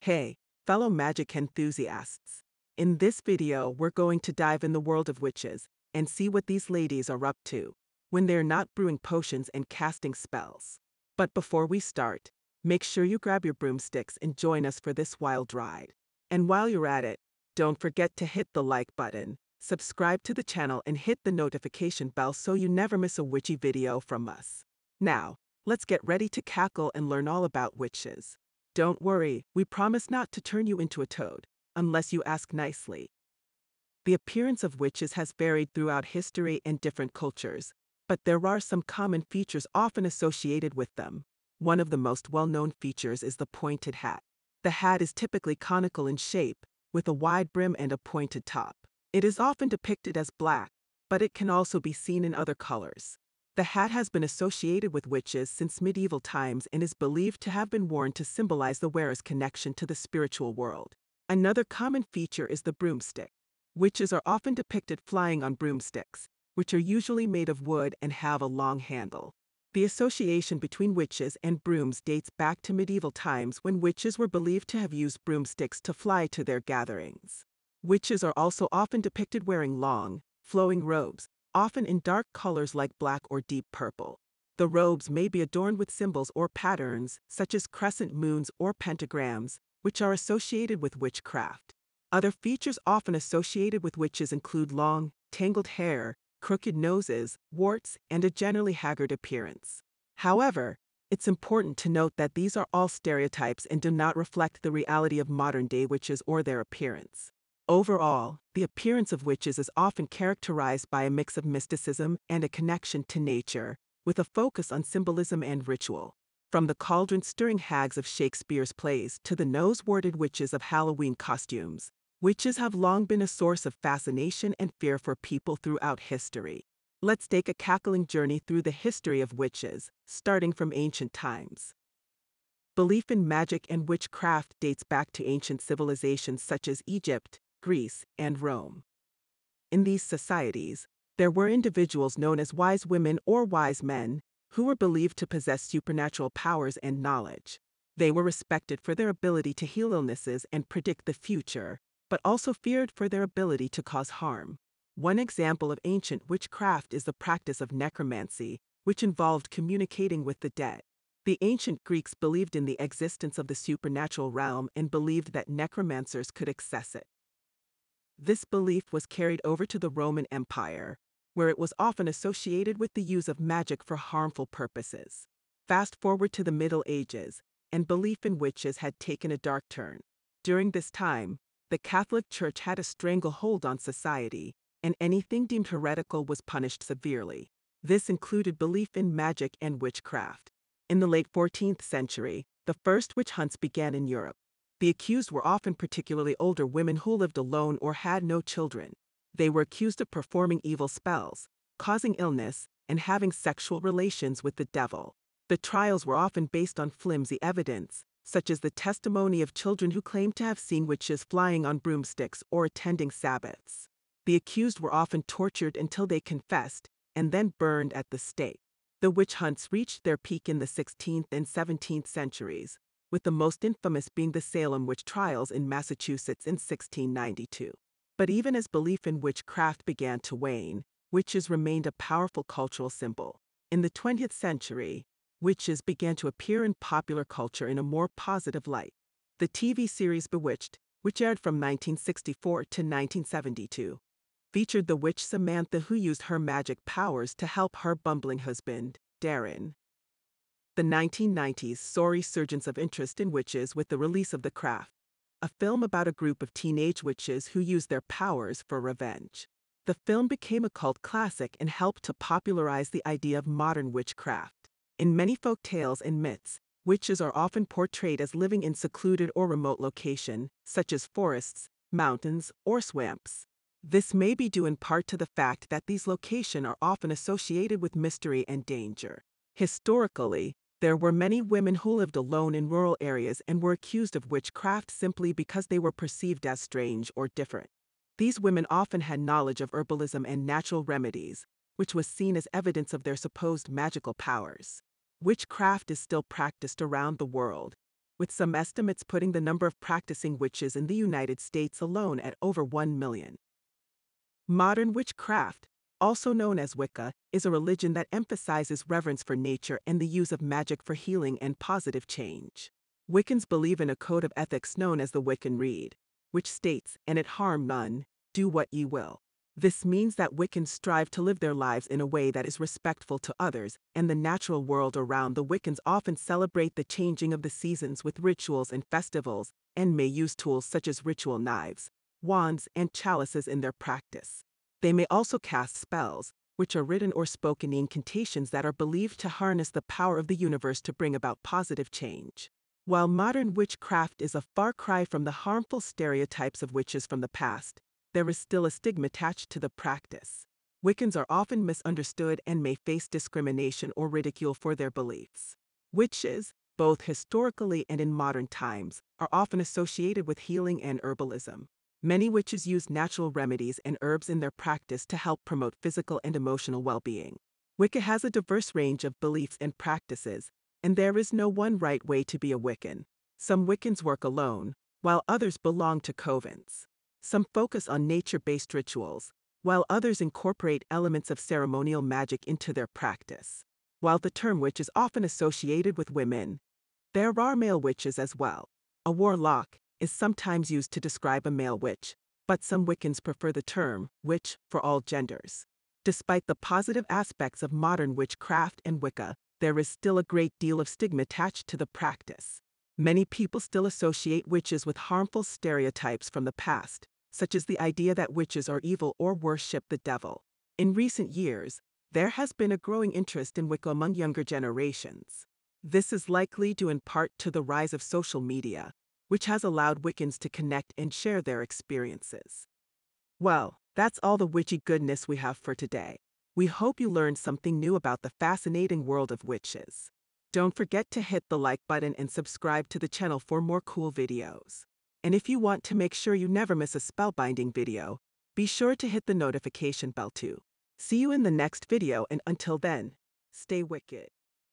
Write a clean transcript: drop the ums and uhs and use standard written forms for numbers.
Hey, fellow magic enthusiasts. In this video, we're going to dive in the world of witches and see what these ladies are up to when they're not brewing potions and casting spells. But before we start, make sure you grab your broomsticks and join us for this wild ride. And while you're at it, don't forget to hit the like button, subscribe to the channel, and hit the notification bell so you never miss a witchy video from us. Now, let's get ready to cackle and learn all about witches. Don't worry, we promise not to turn you into a toad, unless you ask nicely. The appearance of witches has varied throughout history and different cultures, but there are some common features often associated with them. One of the most well-known features is the pointed hat. The hat is typically conical in shape, with a wide brim and a pointed top. It is often depicted as black, but it can also be seen in other colors. The hat has been associated with witches since medieval times and is believed to have been worn to symbolize the wearer's connection to the spiritual world. Another common feature is the broomstick. Witches are often depicted flying on broomsticks, which are usually made of wood and have a long handle. The association between witches and brooms dates back to medieval times when witches were believed to have used broomsticks to fly to their gatherings. Witches are also often depicted wearing long, flowing robes, often in dark colors like black or deep purple. The robes may be adorned with symbols or patterns, such as crescent moons or pentagrams, which are associated with witchcraft. Other features often associated with witches include long, tangled hair, crooked noses, warts, and a generally haggard appearance. However, it's important to note that these are all stereotypes and do not reflect the reality of modern-day witches or their appearance. Overall, the appearance of witches is often characterized by a mix of mysticism and a connection to nature, with a focus on symbolism and ritual. From the cauldron-stirring hags of Shakespeare's plays to the nose-warded witches of Halloween costumes, witches have long been a source of fascination and fear for people throughout history. Let's take a cackling journey through the history of witches, starting from ancient times. Belief in magic and witchcraft dates back to ancient civilizations such as Egypt, Greece, and Rome. In these societies, there were individuals known as wise women or wise men, who were believed to possess supernatural powers and knowledge. They were respected for their ability to heal illnesses and predict the future, but also feared for their ability to cause harm. One example of ancient witchcraft is the practice of necromancy, which involved communicating with the dead. The ancient Greeks believed in the existence of the supernatural realm and believed that necromancers could access it. This belief was carried over to the Roman Empire, where it was often associated with the use of magic for harmful purposes. Fast forward to the Middle Ages, and belief in witches had taken a dark turn. During this time, the Catholic Church had a stranglehold on society, and anything deemed heretical was punished severely. This included belief in magic and witchcraft. In the late 14th century, the first witch hunts began in Europe. The accused were often particularly older women who lived alone or had no children. They were accused of performing evil spells, causing illness, and having sexual relations with the devil. The trials were often based on flimsy evidence, such as the testimony of children who claimed to have seen witches flying on broomsticks or attending Sabbaths. The accused were often tortured until they confessed, and then burned at the stake. The witch hunts reached their peak in the 16th and 17th centuries, with the most infamous being the Salem witch trials in Massachusetts in 1692. But even as belief in witchcraft began to wane, witches remained a powerful cultural symbol. In the 20th century, witches began to appear in popular culture in a more positive light. The TV series Bewitched, which aired from 1964 to 1972, featured the witch Samantha, who used her magic powers to help her bumbling husband, Darren. The 1990s saw a resurgence of interest in witches with the release of The Craft, a film about a group of teenage witches who used their powers for revenge. The film became a cult classic and helped to popularize the idea of modern witchcraft. In many folk tales and myths, witches are often portrayed as living in secluded or remote locations, such as forests, mountains, or swamps. This may be due in part to the fact that these locations are often associated with mystery and danger. Historically, there were many women who lived alone in rural areas and were accused of witchcraft simply because they were perceived as strange or different. These women often had knowledge of herbalism and natural remedies, which was seen as evidence of their supposed magical powers. Witchcraft is still practiced around the world, with some estimates putting the number of practicing witches in the United States alone at over 1 million. Modern witchcraft, also known as Wicca, is a religion that emphasizes reverence for nature and the use of magic for healing and positive change. Wiccans believe in a code of ethics known as the Wiccan Rede, which states, "And it harm none, do what ye will." This means that Wiccans strive to live their lives in a way that is respectful to others and the natural world around. The Wiccans often celebrate the changing of the seasons with rituals and festivals, and may use tools such as ritual knives, wands, and chalices in their practice. They may also cast spells, which are written or spoken incantations that are believed to harness the power of the universe to bring about positive change. While modern witchcraft is a far cry from the harmful stereotypes of witches from the past, there is still a stigma attached to the practice. Wiccans are often misunderstood and may face discrimination or ridicule for their beliefs. Witches, both historically and in modern times, are often associated with healing and herbalism. Many witches use natural remedies and herbs in their practice to help promote physical and emotional well-being. Wicca has a diverse range of beliefs and practices, and there is no one right way to be a Wiccan. Some Wiccans work alone, while others belong to covens. Some focus on nature-based rituals, while others incorporate elements of ceremonial magic into their practice. While the term witch is often associated with women, there are male witches as well. A warlock is sometimes used to describe a male witch, but some Wiccans prefer the term witch for all genders. Despite the positive aspects of modern witchcraft and Wicca, there is still a great deal of stigma attached to the practice. Many people still associate witches with harmful stereotypes from the past, such as the idea that witches are evil or worship the devil. In recent years, there has been a growing interest in Wicca among younger generations. This is likely due in part to the rise of social media, which has allowed Wiccans to connect and share their experiences. Well, that's all the witchy goodness we have for today. We hope you learned something new about the fascinating world of witches. Don't forget to hit the like button and subscribe to the channel for more cool videos. And if you want to make sure you never miss a spellbinding video, be sure to hit the notification bell too. See you in the next video, and until then, stay wicked.